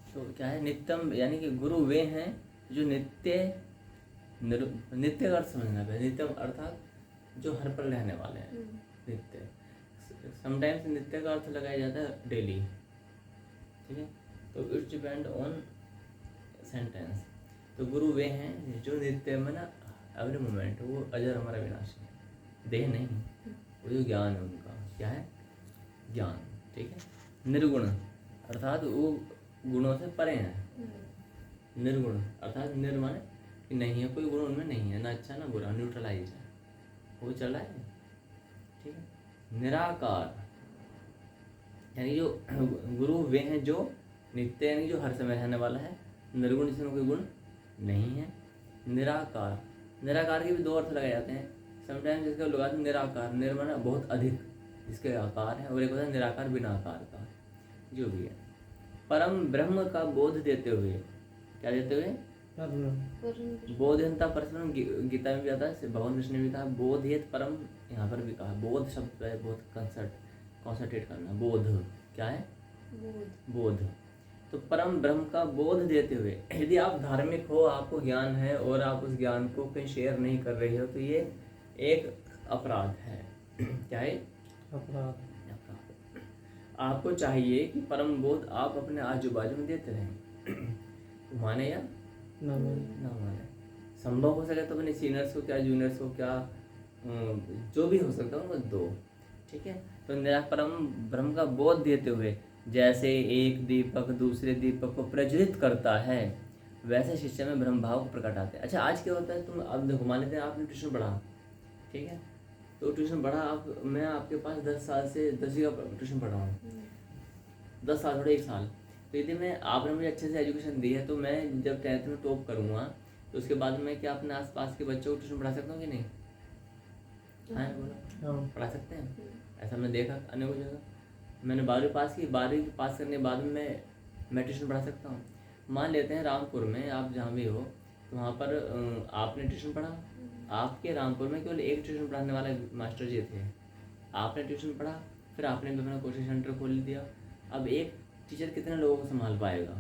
तो क्या है नित्यम, यानी कि गुरु वे हैं जो नित्य नित्य का अर्थ समझना है। नित्यम अर्थात जो हर पल रहने वाले हैं। नित्य, समटाइम्स नित्य का अर्थ लगाया जाता है डेली, ठीक है। तो इट्स डिपेंड ऑन सेंटेंस। तो गुरु वे हैं जो नित्य में ना एवरी मोमेंट, वो अजर हमारा विनाशी है, देह नहीं, वो जो ज्ञान है उनका, क्या है ज्ञान, ठीक है। निर्गुण अर्थात वो गुणों से परे हैं। निर्गुण अर्थात निर्माण कि नहीं है, कोई गुण उनमें नहीं है, ना अच्छा ना बुरा, न्यूट्रलाइज है, वो चल रहा है, ठीक है। निराकार यानी जो गुरु वे हैं जो नित्य, यानी जो हर समय रहने वाला है। निर्गुण जिसमें कोई गुण नहीं है। निराकार, निराकार के भी दो अर्थ लगाए जाते हैं। समटाइम्स इसका लोग आते हैं निराकार, निर्माण बहुत अधिक जिसके आकार है, और एक होता है निराकार बिना आकार का, जो भी है। परम ब्रह्म का बोध देते हुए, क्या देते हुए, बोधयंता परस्परम, गीता में भी आता है, भगवान कृष्ण ने भी कहा बोधयत परम, यहाँ पर भी कहा बोध शब्द है, बहुत कॉन्संट्रेट करना। बोध क्या है, बोध। तो परम ब्रह्म का बोध देते हुए, यदि आप धार्मिक हो, आपको ज्ञान है और आप उस ज्ञान को कहीं शेयर नहीं कर रहे हो, तो ये एक अपराध है। क्या है, अपराध। आपको चाहिए कि परम बोध आप अपने आजू बाजू में देते रहें, माने या ना माने। संभव हो सके तो अपने सीनियर्स को क्या, जूनियर्स को क्या, जो भी हो सकता है उनको दो, ठीक है। तो निरा परम ब्रह्म का बोध देते हुए, जैसे एक दीपक दूसरे दीपक को प्रज्वलित करता है, वैसे शिष्य में ब्रह्म भाव को प्रकटाते हैं। अच्छा, आज क्या होता है, तुम अब देखो, मान लेते हैं आपने ट्यूशन पढ़ा, ठीक है। तो ट्यूशन पढ़ा आप, मैं आपके पास 10 साल से 10वीं का ट्यूशन पढ़ रहा हूँ, 10 साल थोड़े 1 साल। तो यदि मैं, आपने मुझे अच्छे से एजुकेशन दी है, तो मैं जब 10th में टॉप करूँगा, तो उसके बाद मैं क्या अपने आसपास के बच्चों को ट्यूशन पढ़ा सकता हूँ कि नहीं? हाँ बोलो, पढ़ा सकते हैं। ऐसा मैं देखा अनेकों जगह। मैंने 12वीं पास की, 12वीं पास करने के बाद में मैं ट्यूशन पढ़ा सकता हूँ। मान लेते हैं रामपुर में, आप जहाँ भी हो, तो वहाँ पर आपने ट्यूशन पढ़ा, आपके रामपुर में केवल एक ट्यूशन पढ़ाने वाले मास्टर जी थे, आपने ट्यूशन पढ़ा, फिर आपने भी अपना कोचिंग सेंटर खोल दिया। अब एक टीचर कितने लोगों को संभाल पाएगा?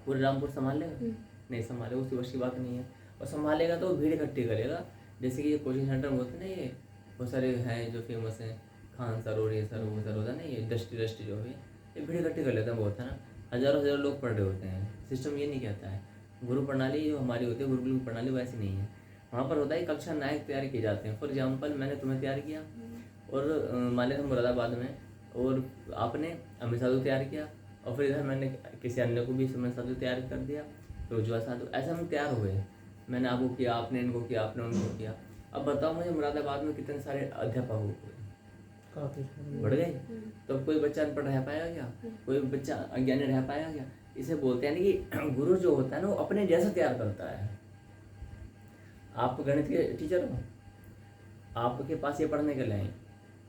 पूरे रामपुर संभाल लेगा? नहीं संभालेगा, उसकी वश की बात नहीं है। और संभालेगा तो भीड़ इकट्ठी करेगा, जैसे कि ये कोचिंग सेंटर में होते हैं ना, ये बहुत सारे हैं जो फेमस हैं, खान सर और ये सर वो सर होता है ना, ये दृष्टि जो है, ये भीड़ इकट्ठी कर लेते हैं बहुत, है ना। हज़ारों लोग पढ़ रहे होते हैं। सिस्टम ये नहीं कहता है, गुरु प्रणाली जो हमारी होती है, गुरुकुल की प्रणाली वैसी नहीं है। वहाँ पर होता है कक्षा नायक तैयार किए जाते हैं। फॉर एग्जाम्पल, मैंने तुम्हें तैयार किया, और मान लेते मुरादाबाद में, और आपने अमित साधु तैयार किया, और फिर इधर मैंने किसी अन्य को भी सुमित साधु तैयार कर दिया, फिर उज्ज्वल साधु, ऐसे हम तैयार हुए। मैंने आपको किया, आपने इनको किया, आपने उनको किया। अब बताओ मुझे, मुरादाबाद में कितने सारे अध्यापक हुए? काफ़ी बढ़ गए। तो कोई बच्चा अनपढ़ रह पाएगा क्या? कोई बच्चा अज्ञानी रह पाएगा क्या? इसे बोलते हैं कि गुरु जो होता है ना, वो अपने जैसा तैयार करता है। आप गणित के टीचर हो, आपके पास ये पढ़ने के लिए आए,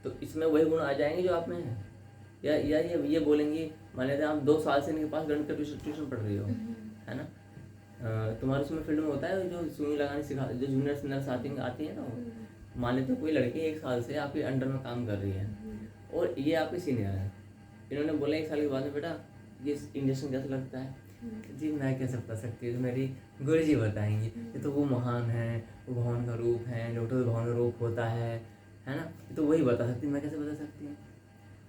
तो इसमें वही गुण आ जाएंगे जो आप में है, या ये बोलेंगे, मान लेते हैं आप 2 साल से इनके पास गणित का ट्यूशन पढ़ रही हो, है ना। तुम्हारे उसमें फील्ड में होता है जो सुई लगाने सिखा, जो जूनियर नर्स आती है ना, वो मान लेते हो कोई लड़की 1 साल से आपके अंडर में काम कर रही है, और ये आपके सीनियर है। इन्होंने बोला 1 साल के बाद में, बेटा ये इंजेक्शन कैसा लगता है? जी मैं कैसे बता सकती हूँ, मेरी गुरु जी बताएंगी। ये तो वो महान है, वो भगवान का रूप है, डॉक्टर भगवान का रूप होता है ना। ये तो वही बता सकती, मैं कैसे बता सकती हूँ?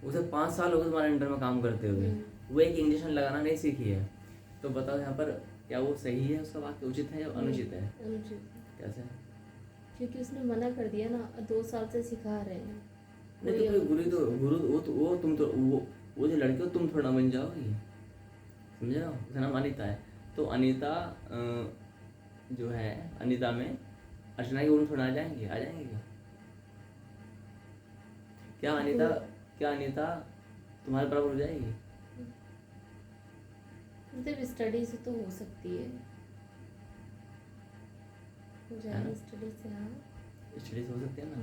उसे 5 साल हो गए तुम्हारे अंडर में काम करते हुए, वो एक इंजेक्शन लगाना नहीं सीखी है। तो बताओ यहाँ पर क्या वो सही है, उसका वाक्य उचित है या अनुचित है? अनुचित। कैसे? क्योंकि उसने मना कर दिया ना, 2 साल से सिखा रहे हैं। नहीं तो गुरु वो तुम तो वो जो लड़के हो, तुम थोड़ा बन जाओगी, समझे ना। उसका नाम अनीता है। तो अनीता जो है, अनीता में अर्चना के गुण थोड़ा आ जाएंगे क्या अनीता तुम्हारे बराबर हो जाएगी? मतलब स्टडी से तो हो सकती है, हो जाएगी स्टडी से। हाँ, स्टडी से हो सकती है ना।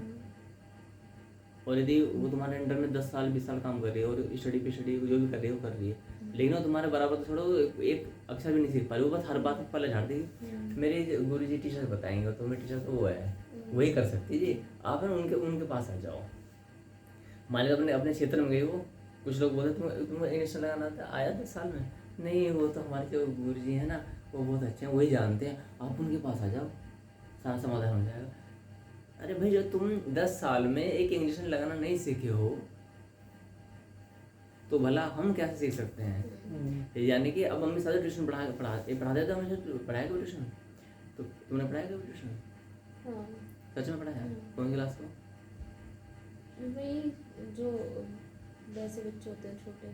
और यदि वो तुम्हारे अंडर में 10 साल 20 साल काम कर रही है, और स्टडी जो भी कर रही है वो कर रही है, लेकिन वो तुम्हारे बराबर तो छोड़ो, एक अक्षर भी नहीं सीख पा रही, वो बस हर बात पहले झाड़ देगी। मेरे गुरु जी टीचर बताएंगे, तो मेरे टीचर तो वो है, वही कर सकती जी। आप ना उनके पास आ जाओ। मान लो अपने क्षेत्र में गए, वो कुछ लोग बोलते तुम्हें इंजेक्शन लगाना आता है, आया 10 साल में, नहीं, वो तो हमारे जो गुरु जी हैं ना, वो बहुत अच्छे हैं, वही जानते हैं। आप उनके पास आ जाओ, सारा समाधान हो जाएगा। अरे भाई, जो तुम 10 साल में एक इंजेक्शन लगाना नहीं सीखे हो, तो भला हम कैसे सीख सकते हैं? यानी कि अब मम्मी सारे ट्यूशन पढ़ा देता हूँ। पढ़ाया कभी ट्यूशन? तो तुमने पढ़ाया कभी ट्यूशन? हाँ, सच में पढ़ाया? कौन सी क्लास को? वही जो वैसे बच्चे होते हैं छोटे,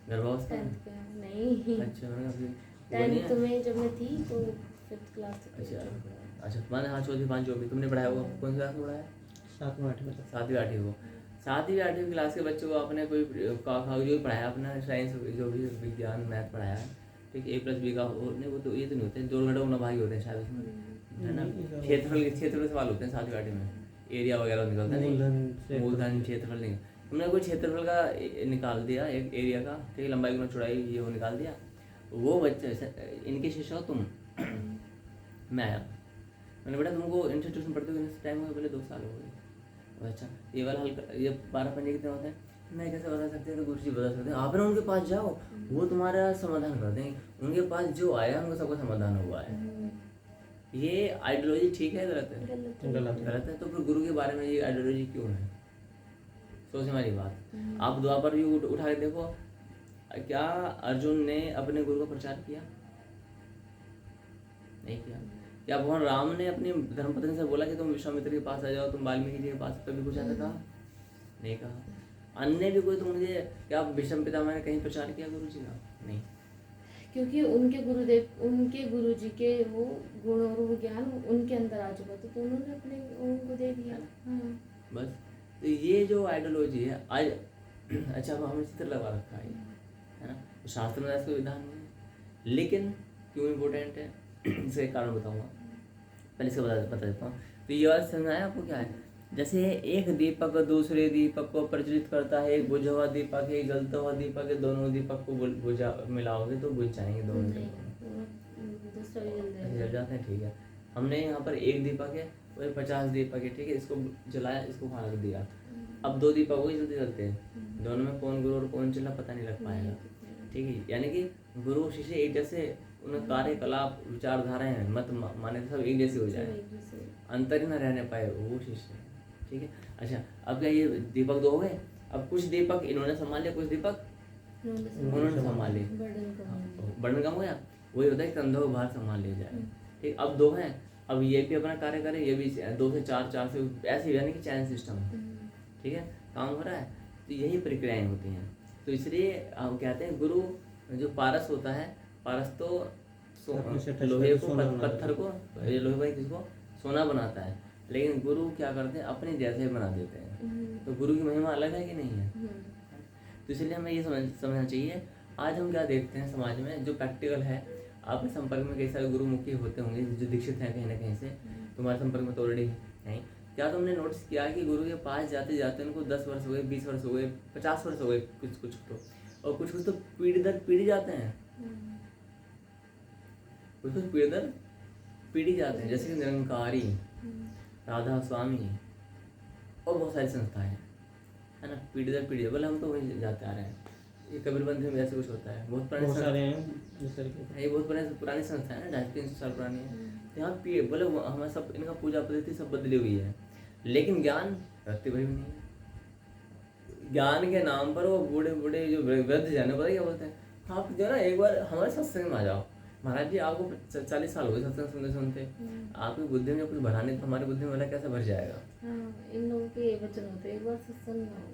गर्भावस्था में? 10th के। नहीं, अच्छा, मैंने कहा वो नहीं 10th है। में जब मैं थी तो 5th क्लास तक के अच्छा बच्चों को पढ़ाया। अच्छा, तुम्हारे हाँ, चौथी पाँच जो भी तुमने पढ़ाया होगा, कौन सी क्लास में पढ़ाया? 7वीं 8वीं तक। 7वीं 8वीं को। 7वीं 8वीं क्लास के बच्चों को आपने कोई जो भी पढ़ाया, अपना साइंस जो भी विज्ञान मैथ पढ़ाया है, ठीक है, A+B का हो नहीं, वो तो ये तो नहीं होते, 2 घंटे भागी होते हैं शायद उसमें, है ना? क्षेत्रफल के सवाल होते हैं 7वीं 8वीं में, एरिया वगैरह निकलता है नहीं, मूलधन क्षेत्रफल नहीं। तुमने कोई क्षेत्रफल का निकाल दिया, एक एरिया का, ठीक है, लंबाई गुना चौड़ाई ये वो निकाल दिया, वो बच्चे इनके शिष्य हो तुम। मैं आया, मैंने बेटा तुमको इनसे ट्यूशन पढ़ते हुए टाइम हो गया, पहले 2 साल हो गए। अच्छा, ये वाला हल ये 12 पंजे कितने होते हैं? मैं कैसे बता सकते हैं? तो गुरु जी बता सकते हैं। आप ना उनके पास जाओ, वो तुम्हारा समाधान कर देंगे। उनके पास जो आया उनको सबका समाधान हुआ है। ये आइडियोलॉजी ठीक है, गलत है? गलत है। तो फिर गुरु के बारे में ये आइडियोलॉजी क्यों है? सोचने वाली बात। आप द्वापर भी उठा के देखो, क्या अर्जुन ने अपने गुरु का प्रचार किया? नहीं किया। क्या भगवान राम ने अपनी धर्मपत्नी से बोला कि तुम विश्वामित्र के पास आ जाओ, तुम वाल्मीकि जी के पास, कभी कुछ ऐसा कहा? नहीं कहा। अन्य भी कोई तो मुझे, क्या विषम पितामह ने कहीं प्रचार किया गुरु जी का? नहीं। क्योंकि उनके गुरुदेव, उनके गुरु जी के वो गुण और वो ज्ञान उनके अंदर आ चुका था, तो उन्होंने अपने उनको दे दिया। हाँ। बस, तो ये जो आइडियोलॉजी है आज, अच्छा अब हमने चित्र लगा रखा है ना, तो शास्त्र में ऐसा विधान नहीं है, लेकिन क्यों इम्पोर्टेंट है इसका एक कारण बताऊंगा, पहले से बता देता हूँ। तो ये बात समझ आया आपको? क्या है, जैसे एक दीपक दूसरे दीपक को प्रज्वलित करता है, एक बुझा हुआ दीपक है, एक जलता हुआ दीपक है, दोनों दीपक को बुझा मिलाओगे तो बुझ जाएंगे दोनों दूसरा भी जल जाते हैं, ठीक है। हमने यहाँ पर एक दीपक है और 50 दीपक है, ठीक है, इसको जलाया, इसको वहाँ रख दिया, अब 2 दीपक वही जल्दी जलते हैं, दोनों में कौन गुरु और कौन चला पता नहीं लग पाएगा, ठीक है। यानी कि गुरु और शिष्य एक जैसे, उन कार्यकलाप विचारधाराएं मत माने सब एक जैसे हो जाए, अंतर ही न रहने पाए, वो शिष्य, ठीक है। अच्छा, अब क्या ये दीपक 2 हो गए? अब कुछ दीपक इन्होंने संभाल लिया, कुछ दीपक उन्होंने संभाल लिए, बर्डन कम हो गया। वही होता है कंधों को बाहर संभाल लिया जाए, ठीक। अब 2 हैं, अब ये भी अपना कार्य करे, ये भी 2 से 4, 4 से ऐसे, यानी कि चैन सिस्टम, ठीक है, काम हो रहा है। तो यही प्रक्रियाएं होती हैं। तो इसलिए हम कहते हैं गुरु जो पारस होता है, पारस तो लोहे को पत्थर को, लोहे को किसको सोना बनाता है, लेकिन गुरु क्या करते हैं, अपने जैसे बना देते हैं। तो गुरु की महिमा अलग है कि नहीं है? तो इसलिए हमें ये समझना चाहिए। आज हम क्या देखते हैं समाज में, जो प्रैक्टिकल है, आपके संपर्क में कई सारे गुरुमुखी होते होंगे जो दीक्षित हैं कहीं ना कहीं से, तुम्हारे संपर्क में तो ऑलरेडी हैं। क्या तुमने नोटिस किया कि गुरु के पास जाते जाते उनको 10 वर्ष हो गए, 20 वर्ष हो गए, 50 वर्ष हो गए, कुछ तो, और कुछ तो पीढ़ी दर पीढ़ी जाते हैं, कुछ पीढ़ी दर पीढ़ी जाते हैं, जैसे कि निरंकारी, राधा स्वामी और बहुत सारी संस्थाएं है ना, पीढ़ी दर पीढ़ी, बोले हम तो वहीं जाते आ रहे हैं। ये कबीरबंद में ऐसे कुछ होता है, बहुत पुराने ये बहुत पुरानी संस्था है ना, 250-300 साल पुरानी है। यहाँ बोले हमारे सब इनका पूजा पद्धति सब बदली हुई है, लेकिन ज्ञान रखते भाई भी नहीं है। ज्ञान के नाम पर वो बूढ़े बूढ़े जो वृद्ध जाने पता क्या बोलते हैं, आप जो है ना एक बार हमारे सत्संग में आ जाओ। महाराज जी आपको 40 साल हो गए सत्संग सुनते सुनते, आपकी बुद्धि में कुछ भरा नहीं तो हमारी बुद्धि में कैसे भर जाएगा? इन लोगों के ये वचन होते हैं, एक बार सत्संग में आओ,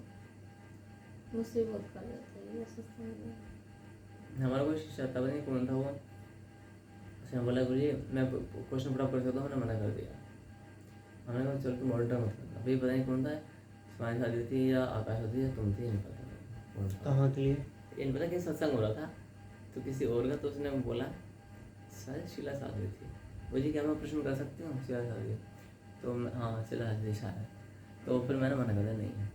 मुझसे बहुत कर जाते हैं सत्संग में। हमारा कोई शिष्य था, नहीं कौन था वो, उसने बोला गुरु जी मैं क्वेश्चन पढ़ा कर सकता हूँ, हमने मना कर दिया। हमने कहा चल तुम ऑर्डर मत करना। भाई पता नहीं कौन था, स्माइल शादी थी या आकाश होती या तुम थी, नहीं पता कहाँ के लिए, ये नहीं पता कि सत्संग हो रहा था तो किसी और का, तो उसने बोला शायद शीला शादी थी। वो जी क्या मैं प्रश्न कर सकती हूँ शीला शादी? तो हाँ शीला शादी शायद, तो फिर मैंने मना कर दिया नहीं है।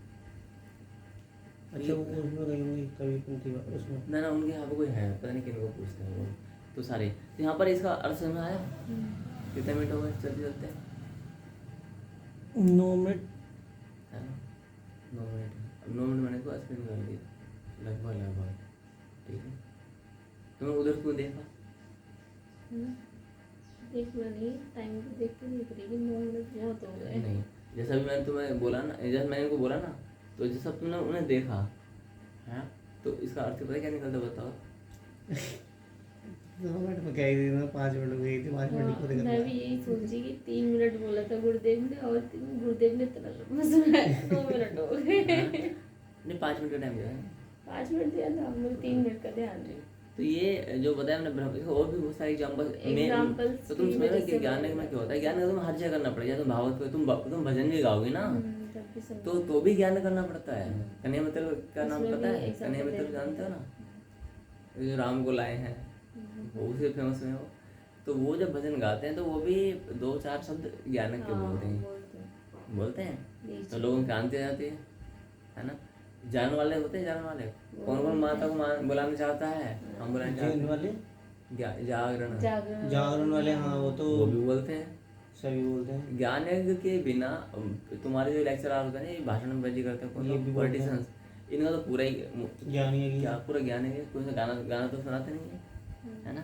अच्छा वो उसमें कहीं कभी उसमें ना उनके यहाँ पर कोई है, पता नहीं किन को पूछते हैं वो तो सारे। तो यहाँ पर इसका अर्थ समझ में आया? कितने मिनट हो गए चलते चलते? 9 मिनट है ना, 9 मिनट। अब 9 मिनट मैंने को स्क्रीन कर दिया लगभग, ठीक है। तुमने उधर क्यों देखा? देखना नहीं, टाइम को देख के नहीं करेगी, 9 मिनट बहुत हो गए। नहीं, जैसा भी मैंने तुम्हें बोला ना, जैसे मैंने उनको बोला ना, तो जैसा तुमने उन्हें देखा है, तो इसका अर्थ पता है क्या निकलता बताओ? 9 मिनट में क्या ही मैं 5 मिनट में गई थी, 5 मिनट को देखा। मैं भी यही सोची कि 3 मिनट बोला था गुरुदेव ने, और गुरुदेव ने इतना लंबा सुनाया, 9 मिनट हो गए। नहीं 5 मिनट का टाइम दिया है। 5 मिनट दिया था, मुझे 3 मिनट का ध्यान है। तो ये जो बताया हमने ब्रह्म, इसका और भी बहुत सारे एग्जाम्पल तो तुम समझ रहे कि ज्ञान में क्या होता है। ज्ञान का तुम्हें हर जगह करना पड़ेगा। तुम भागवत को तुम भजन भी गाओगे ना, तब भी समझ। तो भी ज्ञान करना पड़ता है। कन्हैया मित्र का नाम उसमें पता भी है? example कन्हैया मित्र देते जानते हो ना, ये जो राम को लाए हैं, वो उसे फेमस है वो। तो वो जब भजन गाते हैं तो वो भी 2-4 शब्द ज्ञान के बोलते हैं तो लोगों की आंती जाती है ना। जानने वाले होते हैं, जानने वाले कौन कौन माता को बुलाना चाहता है, हम बुलाना चाहते जैन हैं। वाले, जागरण जागरण वाले, हाँ वो तो वो भी बोलते हैं। सभी बोलते हैं। ज्ञान यज्ञ के बिना तुम्हारे जो लेक्चरर होते हैं ना, ये भाषण बाजी करते हैं, ये भी कौन बोलते हैं। पॉलिटिशियंस, इनका तो पूरा ही ज्ञान है क्या पूरा ज्ञान है, कोई सा गाना गाना तो सुनाते नहीं है ना।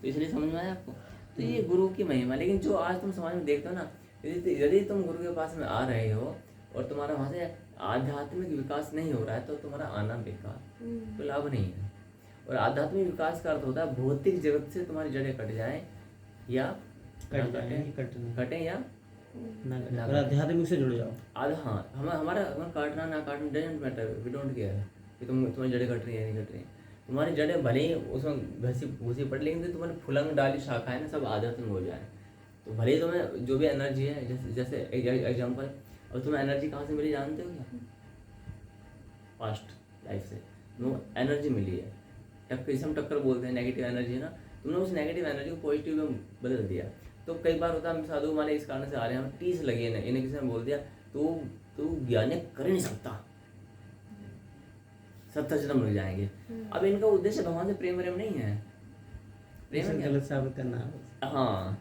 तो इसलिए समझ में आया आपको। तो ये गुरु की महिमा। लेकिन जो आज तुम समाज में देखते हो ना, यदि तुम गुरु के पास में आ रहे हो और तुम्हारा वहाँ से आध्यात्मिक विकास नहीं हो रहा है, तो तुम्हारा आना बेकार, तो लाभ नहीं है। और आध्यात्मिक विकास का अर्थ होता है भौतिक जगत से तुम्हारी जड़ें कट जाएं या कटें या ना और आध्यात्मिक से जुड़ जाओ। हाँ, हमारा काटना ना काटना doesn't matter, we don't care कि तुम्हारी जड़ें कट रही है नहीं कट रही है। तुम्हारी जड़ें भले ही उसमें घसी पड़, लेकिन तुम्हारी फुलंग डाली शाखाएं ना सब आध्यात्मिक हो जाए। तो भले ही तुम्हें जो भी एनर्जी है, जैसे एग्जाम्पल, और तुम्हें एनर्जी कहाँ से मिली जानते हो क्या? पास्ट लाइफ से एनर्जी मिली है। टक्कर, जिसे हम टक्कर बोलते हैं, नेगेटिव एनर्जी है ना, तुमने उस नेगेटिव एनर्जी को पॉजिटिव में बदल दिया। तो कई बार होता है हम साधु वाले इस कारण से आ रहे हैं, हम टीस लगी है, इन्हें किसी ने बोल दिया तू ज्ञान कर ही नहीं सकता, 70 जन्म लग जाएंगे। अब इनका उद्देश्य भगवान से प्रेम नहीं है, प्रेम गलत साबित करना। हाँ,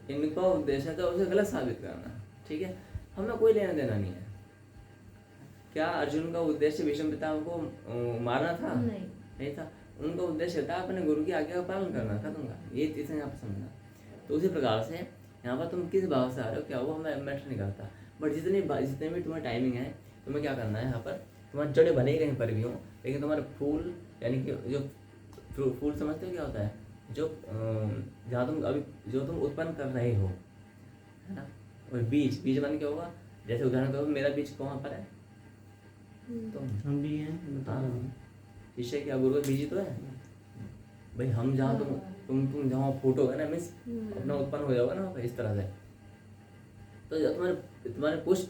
इनका उद्देश्य तो उसे गलत साबित करना। ठीक है, हमें कोई लेना देना नहीं है। क्या अर्जुन का उद्देश्य भीष्म पितामह को मारना था? नहीं था। उनका उद्देश्य था अपने गुरु की आज्ञा का पालन करना, खत्म का। ये चीज़ें यहाँ पर समझना। तो उसी प्रकार से यहाँ पर तुम किस भाव से आ रहे हो, क्या वो हमें मैटर नहीं करता। बट जितने भी तुम्हारी टाइमिंग है, तुम्हें क्या करना है यहाँ पर, तुम्हारे जड़े भले ही कहीं पर भी हो, लेकिन तुम्हारे फूल, यानी कि जो फूल समझते हो क्या होता है, जो जहाँ तुम अभी जो तुम उत्पन्न कर रहे हो, है ना। और बीज बन क्या होगा, जैसे उदाहरण करो मेरा बीज कहाँ पर है, तुम, हम भी हैं। शिष्य क्या गुरु का बीज ही तो है भाई। हम जहाँ तुम जहाँ फूटोगे ना, मिस अपना उत्पन्न हो जाओगे ना इस तरह से। तो जो तुम्हारे पुष्प,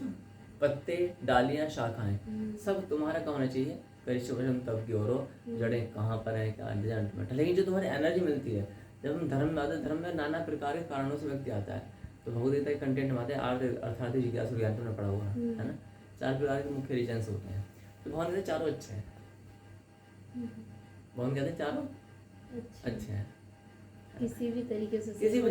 पत्ते, डालियाँ, शाखाएं, सब तुम्हारा क्या होना चाहिए, करिष्म तब की ओर हो। जड़ें कहाँ पर है क्या डजंट मैटर। लेकिन जो तुम्हारी एनर्जी मिलती है, जब हम धर्म में आते हैं, धर्म में नाना प्रकार के कारणों से व्यक्ति आता है। तो भगवदगीता के कंटेंट में आते हैं अर्थात जिज्ञासु, ज्ञान तुमने पढ़ा होगा, है ना। 4 प्रकार के मुख्य रीजन्स होते हैं। तो भगवान कहते हैं चारों अच्छे हैं। भगवान कहते हैं चारों अच्छे हैं, किसी भी तरीके से हम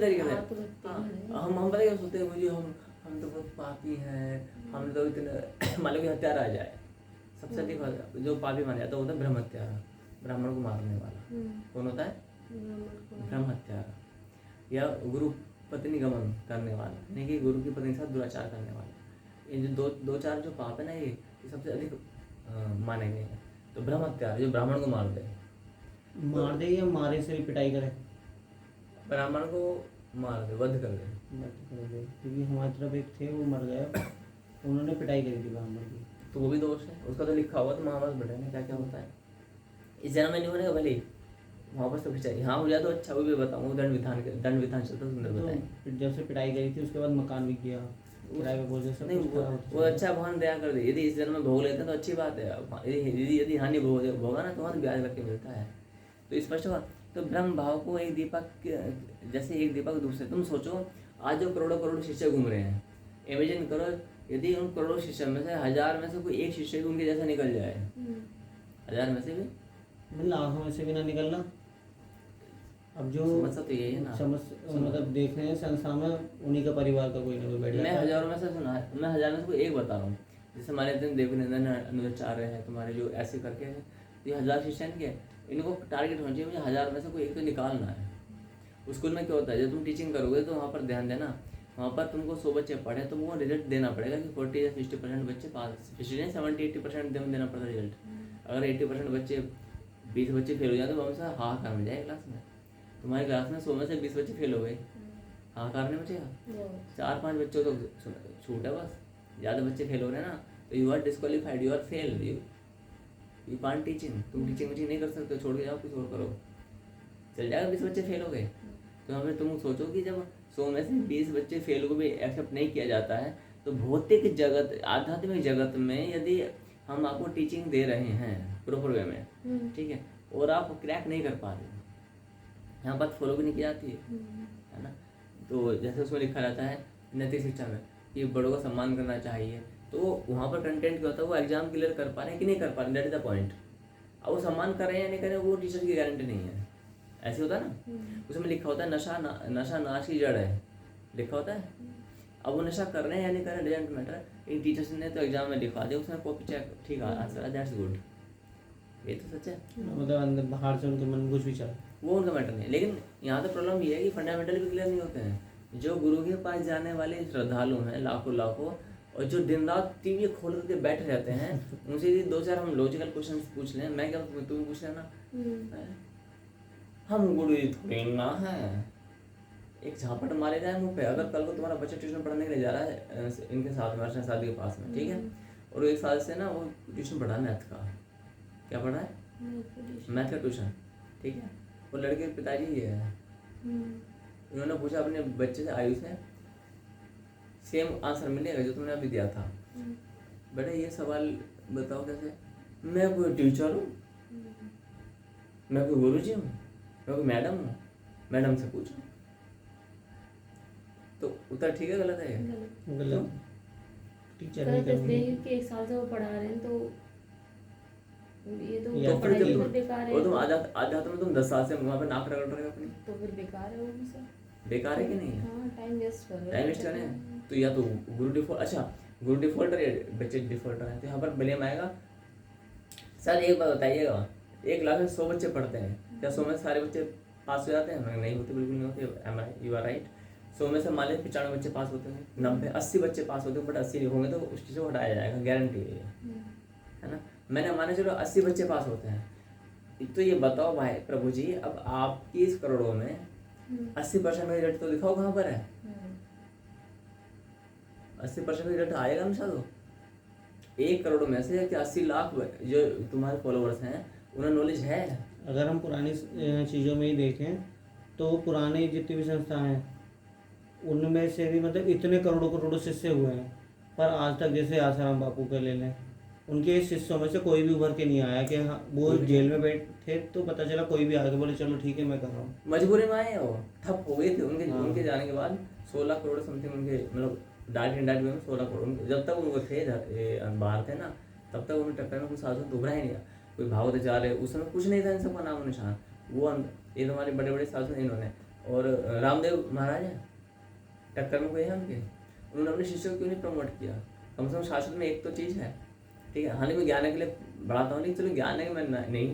पता क्या सोचते हैं, मुझे हम तो बहुत पापी हैं, हम तो इतने मान लो कि हत्यारा आ जाए, सबसे अधिक जो पापी माना जाता है वो होता है ब्रह्म हत्यारा, ब्राह्मण को मारने वाला। कौन होता है? ब्रह्म हत्यारा। या गुरु पत्नी गमन करने वाला, यानी कि गुरु की पत्नी के साथ दुराचार करने वाला। ये जो दो चार जो पाप है ना, ये सबसे अधिक माने गए हैं। तो ब्रह्म हत्यारा जो ब्राह्मण को मार दे या मारे से पिटाई करे, ब्राह्मण को मार दे, वध कर दे। क्योंकि हमारी तरफ एक थे, वो मर गए, उन्होंने पिटाई करी थी ब्राह्मण की, तो वो भी दोष है। उसका तो लिखा हुआ तो महाभारत बैठे में क्या क्या होता है। इस जन्म में नहीं होने का भले वापस तो पिटाई, हाँ हो जाए तो अच्छा, वो भी बताऊँ। दंड विधान चलता सुंदर बताएं। जब से पिटाई करी थी उसके बाद मकान भी किया, नहीं वो अच्छा भगवान दया कर दे। यदि इस जन्म में भोग लेते हैं तो अच्छी बात है। यदि हानि भोगा ना, तो वहाँ ब्याज लग के मिलता है। तो स्पष्ट हुआ। तो ब्रह्म भाव को एक दीपक, जैसे एक दीपक दूसरे, तुम सोचो आज जो करोड़ों शिष्य घूम रहे हैं, इमेजिन करो यदि उन करोड़ों शिष्य में से 1000 में से कोई एक शिष्य भी उनके जैसा निकल जाए, 1000 में से भी, लाखों में से भी ना निकलना। अब जो समस्या तो यही है ना, मतलब देख रहे हैं संसार में उन्हीं का परिवार का कोई ना कोई बैठ जाता है। मैं 1000 में से सुना है, मैं 1000 में से कोई एक बता रहा हूँ। जैसे हमारे दिन देवनंदन अनुचार्य है, तुम्हारे जो ऐसे करके है, ये 1000 शिष्य के इनको टारगेट होना चाहिए, मुझे 1000 में से कोई एक तो निकालना है। स्कूल में क्या होता है, जब तुम टीचिंग करोगे तो वहाँ पर ध्यान देना, वहाँ पर तुमको 100 बच्चे पढ़े तो वो रिजल्ट देना पड़ेगा कि 40 या 60% बच्चे पास, 70-80% देना पड़ता है रिजल्ट। अगर 80% बच्चे 20 बच्चे फेल हो जाते तो हमसे हाहाकार में जाए क्लास में। तुम्हारी क्लास में 100 में से 20 बच्चे फेल हो गए, हाहाकार नहीं बचेगा। 4-5 बच्चों तो छूट है बस, ज़्यादा बच्चे फेल हो रहे हैं ना तो you are disqualified, you are fail, you can't teaching, तुम टीचिंग नहीं कर सकते, छोड़ के जाओ कुछ और करो, चल जाएगा। 20 बच्चे फेल हो गए तो हमें तुम सोचो कि जब 100 में से 20 बच्चे फेल को भी एक्सेप्ट नहीं किया जाता है तो भौतिक जगत, आध्यात्मिक जगत में यदि हम आपको टीचिंग दे रहे हैं प्रॉपर वे में, ठीक है, और आप क्रैक नहीं कर पा रहे हो, यहाँ बात फॉलो भी नहीं की जाती है ना। तो जैसे उसमें लिखा रहता है नैतिक शिक्षा में कि बड़ों का सम्मान करना चाहिए, तो वहाँ पर कंटेंट क्या होता है, वो एग्जाम क्लियर कर पा रहे हैं कि नहीं कर पा रहे, दैट इज द पॉइंट। अब वो सम्मान कर रहे हैं या नहीं कर रहे हैं वो टीचर की गारंटी नहीं है, ऐसे होता है ना। उसमें लिखा होता है नशा नाश की जड़ है, लिखा होता है। अब वो नशा कर रहे हैं या नहीं कर रहे डजंट मैटर, इन टीचर्स ने तो एग्जाम में लिखा दिया, उसने कॉपी चेक, ठीक है आंसर, दैट्स गुड, ये तो सच है। मतलब अंदर बाहर से उनके मन में कुछ विचार, वो उनका मैटर नहीं है। लेकिन यहाँ तो प्रॉब्लम ये है कि फंडामेंटल भी क्लियर नहीं होते हैं। जो गुरु के पास जाने वाले श्रद्धालु हैं लाखों, और जो दिन रात टीवी खोल करके बैठे रहते हैं उनसे यदि 2-4 हम लॉजिकल क्वेश्चन पूछ लें, मैं क्या तुम पूछ लेना, हम गुरु जी थोड़ी ना है, एक झापट मारे जाए मुँह पे। अगर कल को तुम्हारा बच्चा ट्यूशन पढ़ने के लिए जा रहा है इनके साथ में, अर्चना शादी के पास में, ठीक है, और 1 साल से ना वो ट्यूशन पढ़ा मैथ का, क्या पढ़ा है, मैथ का ट्यूशन, ठीक है, वो लड़के के पिताजी ये है। उन्होंने पूछा अपने बच्चे से, आयु से, सेम आंसर मिलेगा जो तुमने अभी दिया था, बेटा ये सवाल बताओ कैसे, मैं कोई टीचर हूँ, मैं कोई गुरु जी हूँ, मैं कोई मैडम हूँ, मैडम से पूछो। तो उत्तर ठीक है गलत है, गलत टीचर गलत नहीं इसलिए करेंगे। कि 1 साल से वो पढ़ा रहे हैं तो ये तो या पढ़ाई फिर भी जब फिर बेकार है। और तुम आध्यात्म में तुम 10 साल से वहाँ पे नाक रगड़ रहे हो अपनी, तो फिर बेकार है वो भी सब। बेकार है कि नहीं है, हाँ, टाइम वेस्ट कर रहे हो। टाइम वेस्ट करें तो या तो गुरु डिफॉल्ट, अच्छा गुरु डिफॉल्टर या बच्चे डिफॉल्टर हैं, तो यहाँ पर ब्लेम आएगा। सर एक बात बताइएगा, 1 क्लास में 100 बच्चे पढ़ते हैं, क्या 100 में सारे बच्चे पास हो जाते हैं? नहीं होते, बिल्कुल नहीं होते, यू आर राइट। 100 में से मान लीजिए 95 बच्चे पास होते हैं, 90 80 बच्चे पास होते हैं, बट 80 नहीं होंगे तो उस चीज़ को हटाया जाएगा, गारंटी है ना। मैंने माने चलो 80 बच्चे पास होते हैं, तो ये बताओ भाई प्रभु जी, अब आपकी इस करोड़ों में 80% का रिजल्ट तो दिखाओ कहाँ पर है, 80% का रिजल्ट आएगा ना। तो 1 करोड़ में से कि 80 लाख जो तुम्हारे फॉलोअर्स हैं उन्हें नॉलेज है। अगर हम पुरानी चीज़ों में ही देखें तो पुराने जितनी भी संस्थाएं हैं उनमें से भी मतलब इतने करोड़ों शिष्य हुए हैं, पर आज तक जैसे आसाराम बापू के ले लें, उनके शिष्यों में से कोई भी उभर के नहीं आया कि हाँ वो जेल में बैठे तो पता चला कोई भी आगे बोले चलो ठीक है मैं कर रहा हूँ। मजबूरी में आए वो ठप हो गए थे उनके जाने के बाद 16 करोड़ समथिंग उनके, मतलब डायरेक्ट इनडायरेक्ट वे में 16 करोड़ जब तक उनको थे बाहर थे ना, तब तक उन्हें टक्कर में कुछ साधु तो उभरा ही नहीं, कोई भागवताचार्य उस समय कुछ नहीं था इन सबका नाम निशान। वो ये तुम्हारे बड़े बड़े साधु इन्होंने, और रामदेव महाराज हैं टक्कर में कोई है उनके, उन्होंने अपने शिष्यों को क्यों नहीं प्रमोट किया? कम से कम शास्त्र में एक तो चीज़ है, ठीक है, हालांकि मैं ज्ञान के लिए बढ़ाता हूँ, लेकिन चलो ज्ञान है कि मैं नहीं,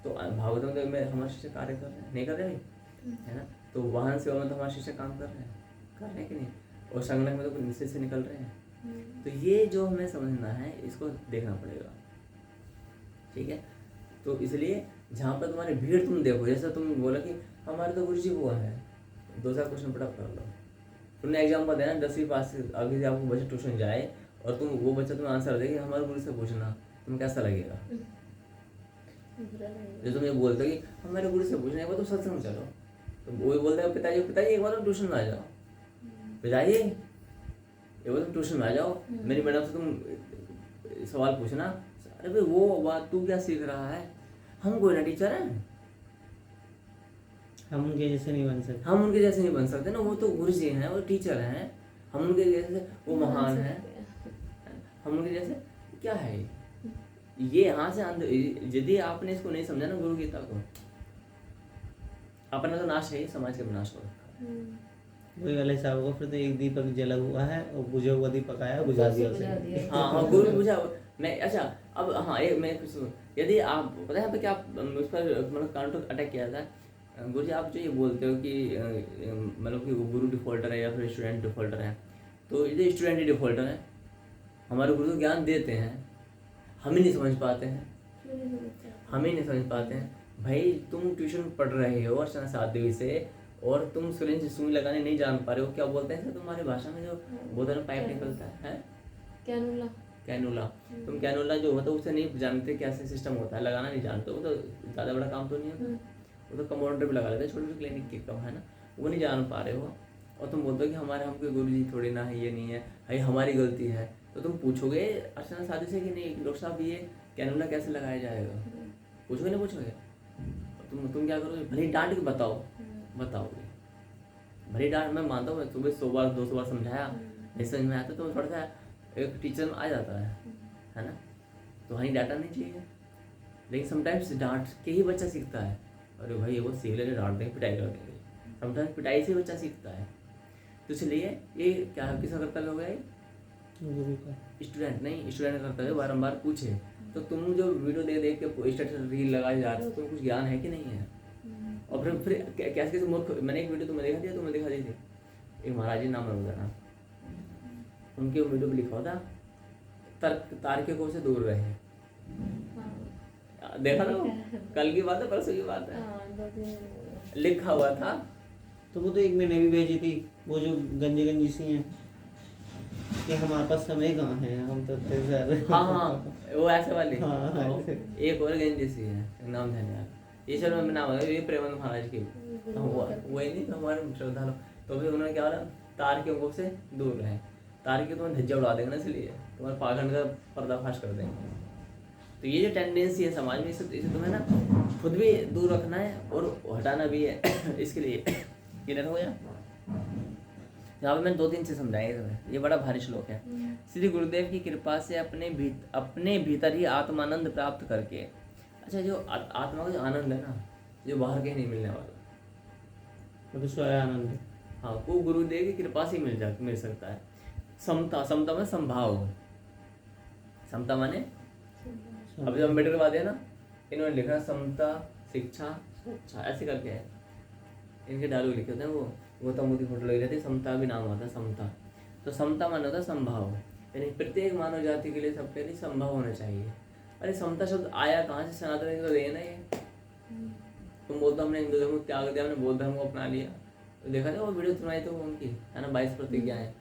तो भागवत में हमारे शिष्य कार्य कर रहे हैं, नहीं कर रहे भाई, है ना। तो वाहन सेवा में तो हमारे शिष्य काम कर रहे हैं कि नहीं, और संगठन में तो निश्चित से निकल रहे हैं। तो ये जो हमें समझना है इसको देखना पड़ेगा, ठीक है। तो इसलिए जहाँ पर तुम्हारी भीड़ तुम देखो, जैसे तुम बोला कि हमारे तो गुरु जी वो है, 2-4 क्वेश्चन पढ़ा कर लो, तुमने एग्जाम्पल देना 10वीं पास से आगे से आपको बच्चा ट्यूशन जाए और तुम वो बच्चा तुम्हें आंसर दे कि हमारे गुरु से पूछना, तुम्हें कैसा लगेगा? जो तुम ये बोलते हो कि हमारे गुरु से पूछना, एक बार तो सत्संग चलो, तो वो बोलते हैं पिताजी एक बार तो ट्यूशन में आ जाओ, पिताजी एक बार तुम ट्यूशन में आ जाओ, मेरी मैडम से तुम सवाल पूछना। अरे भाई वो बात तू क्या सीख रहा है, हम कोई ना टीचर हैं, हम उनके जैसे नहीं बन सकते, हम उनके जैसे नहीं बन सकते ना, वो तो गुरु जी हैं, वो टीचर हैं, हम उनके जैसे वो महान हैं, हम उनके जैसे क्या है ये यहाँ से यदि आपने इसको नहीं समझा ना गुरु गीता को, अपना तो नाश है ही, समाज का विनाश हो रखा है। वही वाले साहब को फिर तो एक दीपक जला हुआ है और बुझा हुआ दीपक आया बुझा दिया उसे। हाँ गुरु बुझा मैं, अच्छा अब हाँ एक मैं कुछ यदि आप पता है यहाँ पे क्या आप उस पर मतलब काउंटर अटैक किया था गुरु जी, आप जो ये बोलते हो कि मतलब कि वो गुरु डिफॉल्टर है या फिर स्टूडेंट डिफॉल्टर है, तो ये स्टूडेंट ही डिफॉल्टर है। हमारे गुरु तो ज्ञान देते हैं, हम ही नहीं समझ पाते हैं, क्यों नहीं समझते आप? हम ही नहीं समझ पाते हैं। भाई तुम ट्यूशन पढ़ रहे हो अर्चना साध्वी से और तुम सुरेंद्र से सुई लगाने नहीं जान पा रहे हो, क्या बोलते हैं सर तुम्हारी भाषा में जो बोतल में पाइप निकलता है कैनुला। कैनुला। तुम कैनुला जो होता है उसे नहीं जानते कैसे सिस्टम होता है, लगाना नहीं जानते, वो तो ज़्यादा बड़ा काम तो नहीं है, वो तो कंपाउंडर भी लगा लेते हैं छोटे छोटे क्लिनिक के कम है ना, वो नहीं जान पा रहे हो और तुम बोलते हो कि हमारे हमके गुरु जी थोड़ी ना है, ये नहीं है भाई हमारी गलती है। तो तुम पूछोगे अर्चना साध्वी से कि नहीं डॉक्टर साहब ये कैनुला कैसे लगाया जाएगा, पूछोगे नहीं पूछोगे? तुम क्या करोगे? भले ही डांट के बताओगे, भले डांट, मैं मानता हूँ सुबह 100 बार 200 बार समझाया नहीं समझ में आता तो थोड़ा सा एक टीचर में आ जाता है ना, तो वहीं डांटा नहीं चाहिए। लेकिन समटाइम्स डांट के ही बच्चा सीखता है, अरे भाई वो सीख लेंगे डांट देंगे पिटाई कर देंगे, समटाइम्स पिटाई से बच्चा सीखता है। तो इसलिए ये क्या किसका कर्तव्य हो गया, गुरु का। स्टूडेंट नहीं, स्टूडेंट का कर्तव्य बारम्बार पूछे। तो तुम जो वीडियो देख के स्टेटस रील लगाए जा रहे हो, तुम्हें कुछ ज्ञान है कि नहीं है? और फिर कैसे मूर्ख, मैंने एक वीडियो तुम्हें दिखा दी थी, एक महाराज जी नाम है ना, उनके वीडियो में लिखा हुआ था तार्किकों से दूर रहे। देखा ना, कल की बात है परसों की बात है, लिखा हुआ था। तो वो तो एक मैंने भी भेजी थी, वो जो गंजी सी हैं कि हमारे पास समय कहाँ है, हम तो हाँ वो ऐसे वाली। हाँ, एक और गंजी सी है, नाम ध्यान यार, ये चलो मैं नाम है, ये प्रेमानंद महाराज की वही नहीं हमारे श्रद्धालु। तो फिर उन्होंने क्या बोला, तार्किकों से दूर रहे, तार्किक तुम्हें धज्जा उड़ा देंगे ना, इसलिए तुम्हारे पाखंड का पर्दाफाश कर देंगे। तो ये जो टेंडेंसी है समाज में, इसे तुम्हें ना खुद भी दूर रखना है और हटाना भी है। इसके लिए क्लियर हो गया? यहाँ पे मैंने 2-3 चीज़ समझाएंगे तुम्हें, ये बड़ा भारी श्लोक है। श्री गुरुदेव की कृपा से अपने भीतर ही आत्मानंद प्राप्त करके, अच्छा जो आत्मा का जो आनंद है ना, जो बाहर कहीं नहीं मिलने वाला, वो तो स्वयं आनंद। हाँ वो गुरुदेव की कृपा से मिल सकता है। समता में संभाव, समता माने अब जो अम्बेडकर है ना, इन्होंने लिखा समता शिक्षा स्वच्छा ऐसे करके है, इनके डायलॉग लिखे होते हैं, वो गौतम बुद्ध की फोटो लगी रहती है, समता भी नाम आता है समता। तो समता माने होता है संभाव, यानी प्रत्येक मानव जाति के लिए सबके लिए संभव होना चाहिए। अरे समता शब्द आया कहाँ से? सनातन को देना ये, तुम बोलते हमने हिंदू धर्म को त्याग दिया, हमने बौद्ध धर्म को अपना लिया, तो देखा जाए वो वीडियो सुनाई तो उनकी है ना 22 प्रतिज्ञाएं।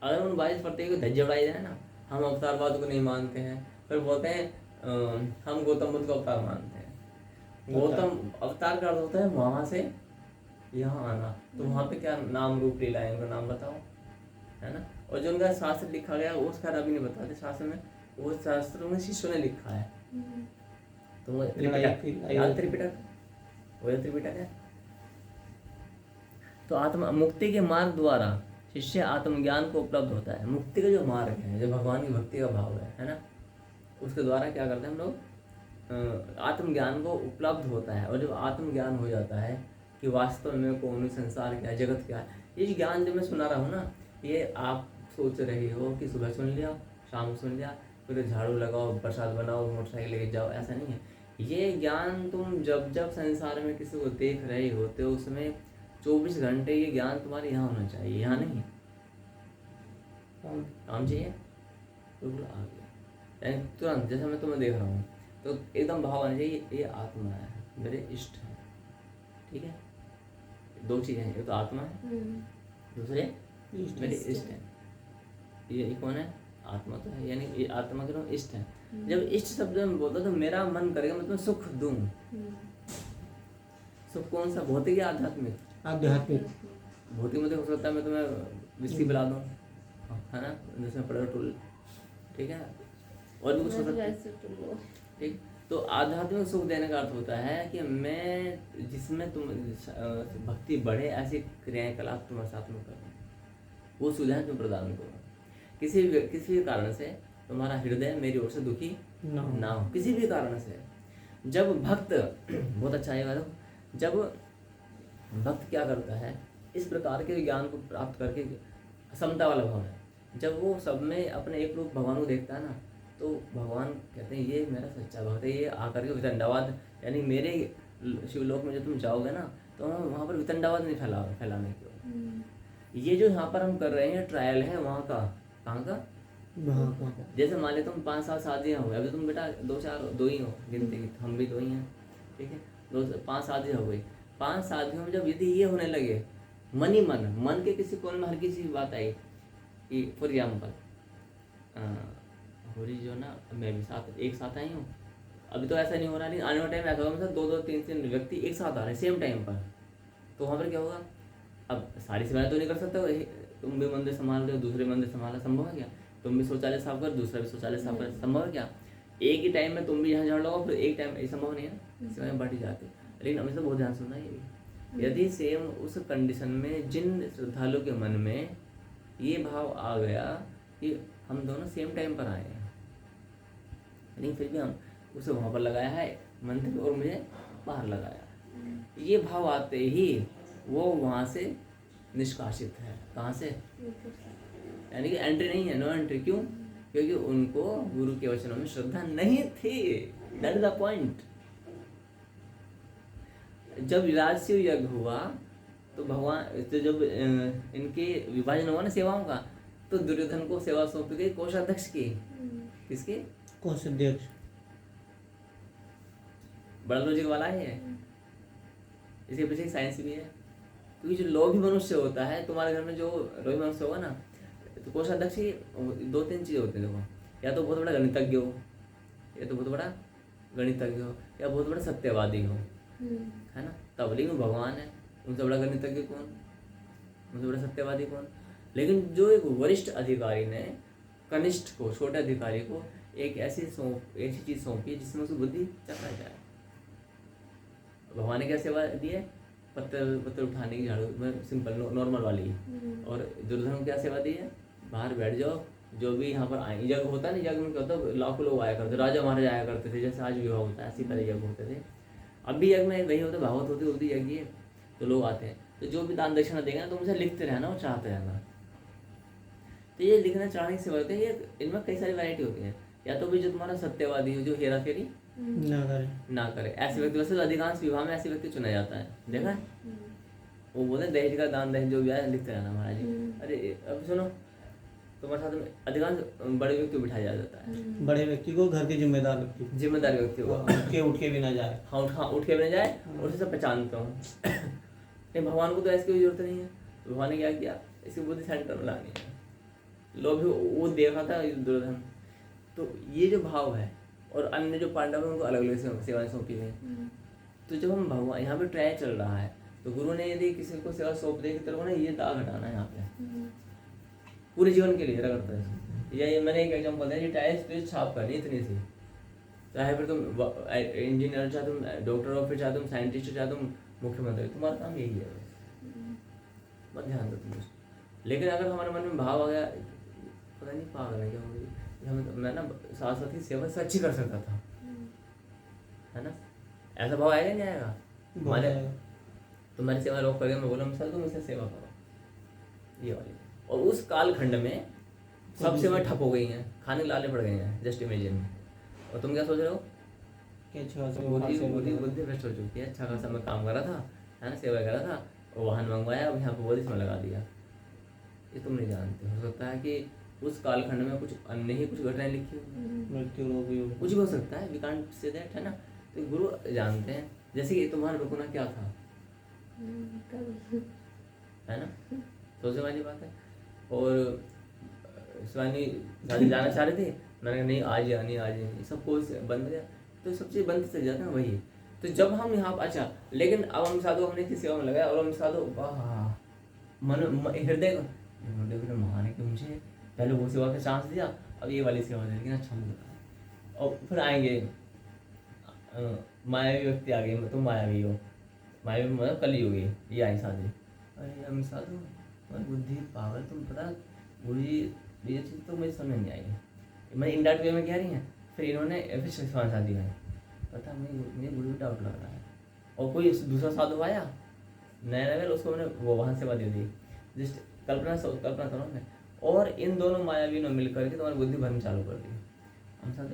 अगर उन 22 प्रतिज्ञा को धज्जे उड़ाई जाए ना, हम अवतारवाद को नहीं मानते हैं, फिर बोलते हैं हम गौतम बुद्ध को अवतार मानते हैं। गौतम अवतार का अर्थ होता है वहाँ से यहाँ आना, तो वहाँ पे क्या नाम रूप लीला है, उनका नाम बताओ, है ना। और जो उनका शास्त्र लिखा गया वो उसका अभी नहीं बताते शास्त्र में, वो शास्त्र में शिष्यों ने लिखा है। तो वो त्रिपिटक वो त्रिपिटक है। तो आत्म मुक्ति के मार्ग द्वारा शिष्य आत्मज्ञान को उपलब्ध होता है। मुक्ति का जो मार्ग है, जो भगवान की भक्ति का भाव है ना, उसके द्वारा क्या करते हैं हम लोग, आत्मज्ञान को उपलब्ध होता है। और जब आत्मज्ञान हो जाता है कि वास्तव में कौन संसार क्या है, जगत क्या है, ये ज्ञान जो मैं सुना रहा हूँ ना, ये आप सोच रहे हो कि सुबह सुन लिया, शाम सुन लिया, फिर झाड़ू लगाओ, प्रसाद बनाओ, मोटरसाइकिल लेके जाओ, ऐसा नहीं है। ये ज्ञान तुम जब जब संसार में किसी को देख रहे होते हो, उसमें 24 घंटे ये ज्ञान तुम्हारे यहाँ होना चाहिए, यहाँ नहीं काम चाहिए तो आ गया तुरंत। जैसे मैं तुम्हें देख रहा हूँ तो एकदम भाव आना चाहिए, ये आत्मा है, मेरे इष्ट है, ठीक है। 2 चीज़ें हैं, एक तो आत्मा है, दूसरे मेरे इष्ट है। ये कौन है? आत्मा तो है, यानी ये आत्मा के नाम इष्ट है। जब इष्ट शब्द में बोलता तो मेरा मन करेगा मैं तुम्हें सुख दूँ। सुख कौन सा? भौतिक या आध्यात्मिक? आध्यात्मिक। भौतिक में हो सकता है मैं तुम्हें विस्की पिला दूँ, है ना, जिसमें पड़ेगा टूल, ठीक है, और भी कुछ हो सकता है, ठीक। तो आध्यात्मिक सुख देने का अर्थ होता है कि मैं जिसमें तुम भक्ति बढ़े ऐसी क्रियाकलाप तुम्हारे साथ में करूँ, वो सुविधाएं तुम प्रदान करो। किसी भी कारण से तुम्हारा हृदय मेरी ओर से दुखी ना हो, किसी भी कारण से। जब भक्त बहुत अच्छा है, जब भक्त क्या करता है, इस प्रकार के ज्ञान को प्राप्त करके समता वाला भाव है, जब वो सब में अपने एक रूप भगवान को देखता है ना, तो भगवान कहते हैं ये मेरा सच्चा भक्त है, ये आकर के वितंडावाद, यानी मेरे शिवलोक में जो तुम जाओगे ना तो वहाँ पर वितंडावाद नहीं फैलाने की। ये जो यहाँ पर हम कर रहे हैं ट्रायल है वहाँ का, कहाँ का, वहाँ का। जैसे मान ले तुम 5 साल शादियाँ हो गई, अभी तुम बेटा 2 ही हो गिनती की, हम भी 2 ही हैं, ठीक है, 5 शादी हो गई। 5 शादियों में जब यदि ये होने लगे मन ही मन के किसी कोने में हल्की सी बात आई कि फॉर एग्जाम्पल होली जो ना मैं भी एक साथ आई हूँ, अभी तो ऐसा नहीं हो रहा, नहीं आने वाले टाइम ऐसा होगा मतलब 2-2 3-3 व्यक्ति एक साथ आ रहे हैं सेम टाइम पर, तो वहाँ पर क्या होगा, अब सारी सेवाएं तो नहीं कर सकते हो, तुम भी मंदिर संभाल रहे हो, दूसरे मंदिर संभालना संभव है क्या, तुम भी शौचालय साफ कर, दूसरा भी शौचालय साफ कर, संभव है क्या, एक ही टाइम में तुम भी यहाँ झाड़ लो फिर एक टाइम, ये संभव नहीं है, सेवाएं बढ़ी जाती। लेकिन हमेशा बहुत ध्यान सुनना ये भी, यदि सेम उस कंडीशन में जिन श्रद्धालुओं के मन में ये भाव आ गया कि हम दोनों सेम टाइम पर आए हैं, लेकिन फिर भी हम उसे वहाँ पर लगाया है मंदिर और मुझे बाहर लगाया, ये भाव आते ही वो वहाँ से निष्कासित है, कहाँ से, यानी कि एंट्री नहीं है, नो एंट्री। क्यों? क्योंकि उनको गुरु के वचनों में श्रद्धा नहीं थी, दैट इज द पॉइंट। जब राजसूय यज्ञ हुआ तो भगवान, तो जब इनके विभाजन हुआ ना सेवाओं का, तो दुर्योधन को सेवा सौंपी गई कोषाध्यक्ष की, किसके, कोषाध्यक्ष। बड़ा लॉजिक वाला है, इसके पीछे साइंस भी है, क्योंकि जो लोभी मनुष्य होता है, तुम्हारे घर में जो लोभी मनुष्य होगा ना, तो कोषाध्यक्ष ही 2-3 चीज़ें होती हैं देखो, या तो बहुत बड़ा गणितज्ञ हो, या तो बहुत बड़ा गणितज्ञ हो, या बहुत बड़ा सत्यवादी हो, है ना, तब लेकिन भगवान है, उनसे बड़ा गणितज्ञ कौन, उनसे बड़ा सत्यवादी कौन। लेकिन जो एक वरिष्ठ अधिकारी ने कनिष्ठ को, छोटे अधिकारी को एक ऐसी चीज़ सौंपी जिसमें उसकी बुद्धि चकरा जाए। भगवान ने क्या सेवा दी है, पत्थर उठाने की, झाड़ू में सिंपल नॉर्मल वाली, और दुर्योधन को क्या सेवा दी है, बाहर बैठ जाओ, जो भी यहाँ पर आए, यज्ञ होता है ना, यज्ञ में क्या होता है, लाखों लोग आया करते, राजा महाराजा आया करते थे, जैसे आज विवाह होता है, इसी तरह यज्ञ होते थे। अब भी यज्ञ में वही होता है, भागवत होती यज्ञ है, तो लोग आते हैं, तो जो भी दान दक्षिणा देंगे ना, तो उनसे लिखते रहना और चाहते रहना। तो ये लिखना चढ़ाने की सेवा होती है, ये इनमें कई सारी वैरायटी होती है, या तो भी जो तुम्हारा सत्यवादी हो, जो हेरा फेरी ना करे, ऐसे व्यक्ति, वैसे अधिकांश विवाह में ऐसे व्यक्ति चुना जाता है, देखा है, वो बोलते हैं दहेज का दान, दहेज जो भी आया लिखते रहना महाराज जी। अरे अब सुनो, तुम्हारे साथ में अधिकांश बड़े व्यक्ति को बिठाया जाता है, बड़े व्यक्ति को, घर के जिम्मेदार व्यक्ति को, उठ के भी ना जाए, हाँ उठ के भी ना जाए, और उसे सब पहचानते हो। नहीं, भगवान को तो ऐसी कोई जरूरत नहीं है, तो भगवान ने क्या किया, इसकी बुद्धि सेंटर में लानी है, लोग वो देखा था दुर्योधन, तो ये जो भाव है, और अन्य जो पांडव हैं उनको अलग अलग सेवाएं सौंपी गई। तो जब हम भगवान यहाँ पे ट्रायल चल रहा है, तो गुरु ने यदि किसी को सेवा सौंप दे कि तेरे ना ये दाग हटाना है यहाँ पे पूरे जीवन के लिए करता है, या ये मैंने एक एग्जाम्पल दिया, ये टाइल्स तो छाप करनी इतनी सी, चाहे फिर तुम इंजीनियर, चाहे तुम डॉक्टर हो, फिर चाहे तुम साइंटिस्ट हो, चाहे तुम मुख्यमंत्री, तुम्हारा काम यही है, बस ध्यान दो तुम। लेकिन अगर हमारे मन में भाव आ गया, पता नहीं पागल है क्या हो गई, मैं ना साथ साथ ही सेवा से अच्छी कर सकता था, है ना, ऐसा भाव आएगा नहीं आएगा, तुम्हारी सेवा लोग करेंगे, मैं बोला सर तुम इससे सेवा करो, ये वाली। और उस कालखंड में सब सेवाएं ठप हो गई हैं, खाने लाले पड़ गए हैं, जस्ट इमेजिन। और तुम क्या सोच रहे हो, बुद्धि भ्रष्ट हो चुकी है, अच्छा खासा मैं काम कर रहा था, है ना, सेवा कर रहा था, और वाहन मंगवाया, अब यहाँ पर बहुत इसमें लगा दिया, ये तुम नहीं जानते। हो सकता है कि उस कालखंड में कुछ अन्य ही कुछ घटनाएं लिखी हो, कुछ भी हो सकता है, वी कांट से दैट, है ना। तो गुरु जानते हैं, जैसे कि तुम्हारा रुकना क्या था, है ना, सोचने वाली बात है। और शिवानी शादी जाना चाह रहे थे, मैंने कहा नहीं आज या नहीं, आज नहीं, सब कुछ बंद गया, तो सब चीज़ बंद चल जाता है वही। तो जब हम यहाँ पर, अच्छा, लेकिन अब हम साधु हमने किसी सेवा में लगाया, और हम साधु वाह मन हृदय महान है कि मुझे पहले वो सेवा का चांस दिया, अब ये वाली सेवा दे, लेकिन अच्छा लगा। और फिर आएंगे मायावी व्यक्ति आ गए, तुम मायावी हो, मायावी मतलब कलयुगी, ये आई शादी, अरे हम साधु, तुम्हारी बुद्धि पागल, तुम पता गुरु जी ये चीज़ तो मुझे समझ नहीं आई, मैंने इनडायरेक्ट वे में कह रही हैं, फिर इन्होंने फिर शादी है, पता मुझे गुरु डाउट लग रहा है। और कोई दूसरा साधु आया नया नया, उसको मैंने वो वहाँ सेवा दे दी, जस्ट कल्पना करो मैं, और इन दोनों मायावी ने मिल करके तुम्हारी बुद्धि भरनी चालू कर दी। हम सब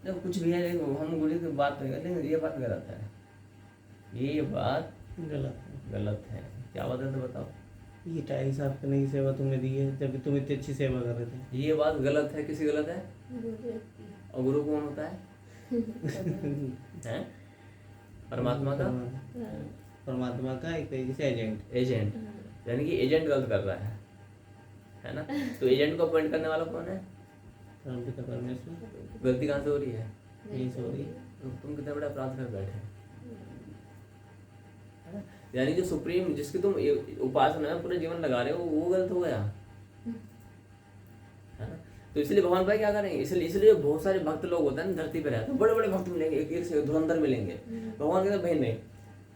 देखो कुछ भी है, लेकिन हम गुरु की बात नहीं करते, लेकिन ये बात गलत है, ये बात गलत है। क्या बात है तो बताओ। ये टाइल साफ करने की सेवा तुम्हें दी है, जब तुम इतनी अच्छी सेवा कर रहे थे। ये बात गलत है, किसी गलत है? गुरुदेव की। और गुरु कौन होता है? हैं? परमात्मा का हाँ, परमात्मा का एक तरीके से एजेंट। एजेंट, यानी कि एजेंट गलत कर रहा है ना? तो एजेंट को अपॉइंट करने वाला कौन है? परमपिता परमेश्वर। गलती कहाँ से हो रही है? यही से हो रही है। तो तुम कितना बड़ा अपराध कर बैठे है ना? यानी जो सुप्रीम जिसकी तुम उपासना में पूरे जीवन लगा रहे हो वो गलत हो गया है ना? तो इसलिए भगवान भाई क्या करेंगे, इसलिए बहुत सारे भक्त लोग होते हैं ना धरती पे रहते हैं, बड़े बड़े भक्त मिलेंगे, एक से धुरंधर मिलेंगे। भगवान कहते भाई नहीं,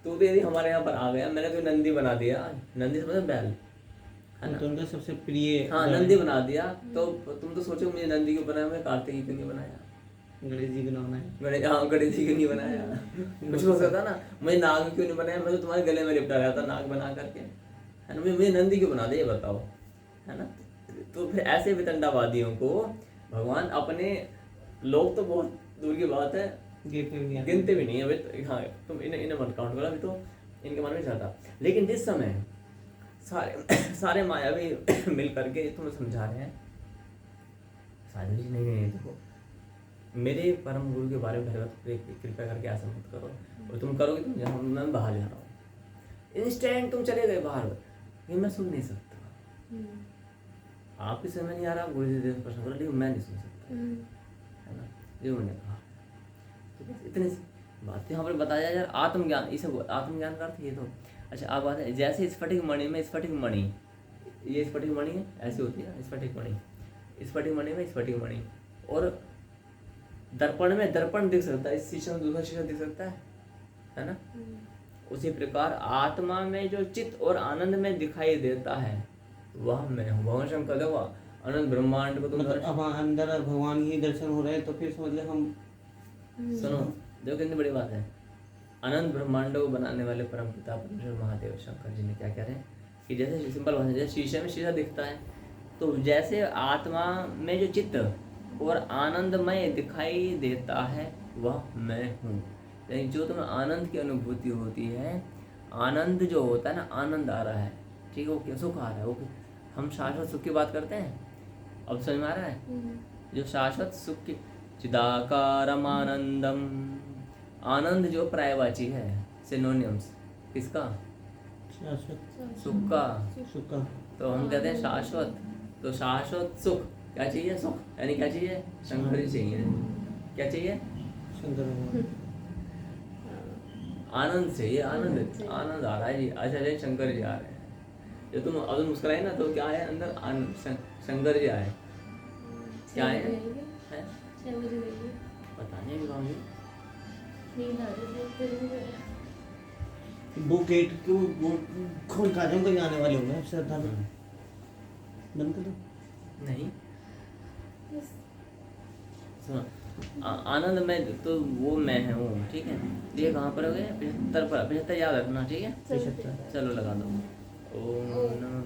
तो यदि हमारे यहाँ पर आ गया, मैंने तो नंदी बना दिया, नंदी से मतलब बैल है ना? तो उनका सबसे प्रिय हाँ नंदी बना दिया, तो तुम तो सोचो मुझे नंदी क्यों बनाया, मैं कार्तिकी क्यों नहीं बनाया, गणेश जी का नाम है। मैंने हाँ गणेश जी क्यों नहीं बनाया, कुछ हो सकता ना, मैं नाग क्यों नहीं बनाया, मैं तो तुम्हारे गले में लिपटा रहा था नाग बना करके, है ना? मुझे नंदी क्यों बना दिया ये बताओ, है ना? तो फिर ऐसे वितंडावादियों को भगवान अपने, लोग तो बहुत दूर की बात है, गिनते भी नहीं है अभी। हाँ तुम इन्हें मत काउंट करो, अभी तो इनके मन में जाता। लेकिन जिस समय सारे मायावी मिल करके तुम्हें समझा रहे हैं, सारी चीज नहीं देखो, मेरे परम गुरु के बारे में भगवत कृपया करके ऐसा मत करो, और तुम करोगे तुम जहाँ मैं बाहर जा रहा हूँ, इंस्टेंट तुम चले गए बाहर, ये मैं सुन नहीं सकता। आपके समय नहीं आ रहा, गुरु जी देव प्रश्न करो, लेकिन मैं नहीं सुन सकता, है ना? ये उन्होंने कहा। तो बस इतनी सी बात यहाँ पर बताया यार, आत्मज्ञान, इसे आत्मज्ञान का अर्थ ये तो अच्छा। आप बात है जैसे स्फटिक मणि में स्फटिक मणि, ये स्फटिक मणि है, ऐसी होती है स्फटिक मणि, स्फटिक मणि में स्फटिक मणि, और दर्पण में दर्पण दिख सकता है, इस शीशे में दूसरा शीशा दिख सकता है ना? उसी प्रकार आत्मा में जो चित्त और आनंद में दिखाई देता है वह मैं हूँ। भगवान शंकर देखो अनंत ब्रह्मांड को तुम मतलब अब अंदर भगवान ही दर्शन हो रहे हैं, तो फिर समझ ले हम सुनो, देखो कितनी बड़ी बात है। अनंत ब्रह्मांड को बनाने वाले परम पिता परमेश्वर महादेव शंकर जी ने क्या कह रहे हैं कि जैसे सिंपल भाषा, जैसे शीशे में शीशा दिखता है, तो जैसे आत्मा में जो चित्त और आनंदमय दिखाई देता है वह मैं हूँ। यानी जो तुम्हें आनंद की अनुभूति होती है, आनंद जो होता है ना, आनंद आ रहा है, ठीक है, ओके, सुख आ रहा है, ओके, हम शाश्वत सुख की बात करते हैं, अब समझ में आ रहा है? जो शाश्वत सुख की, चिदाकारम आनंदम, आनंद जो पर्यायवाची है, सिनोनिम्स किसका? सुख का। सुख का। तो हम कहते हैं शाश्वत, तो शाश्वत सुख क्या चाहिए? सुख, यानी क्या चाहिए? शंकर जी चाहिए। क्या चाहिए? शंकर भगवान। आनंद चाहिए, आनंद, आनंद आ रहा है जी। अच्छा जी शंकर जी आ रहे हैं, जो तुम अब मुस्कुराए ना, तो क्या है अंदर? आनंद, शंकर जी आए, क्या है? पता नहीं गाँव जी, वो गेट को खोल कर दूंगा, जाने वाले होंगे श्रद्धालु, बंद कर दो। नहीं सुनो, आनंद में तो वो मैं हूँ, ठीक है? ये कहाँ पर हो गए? 75 पर, 75 याद रखना, ठीक है? चलो लगा दो। ओम नमः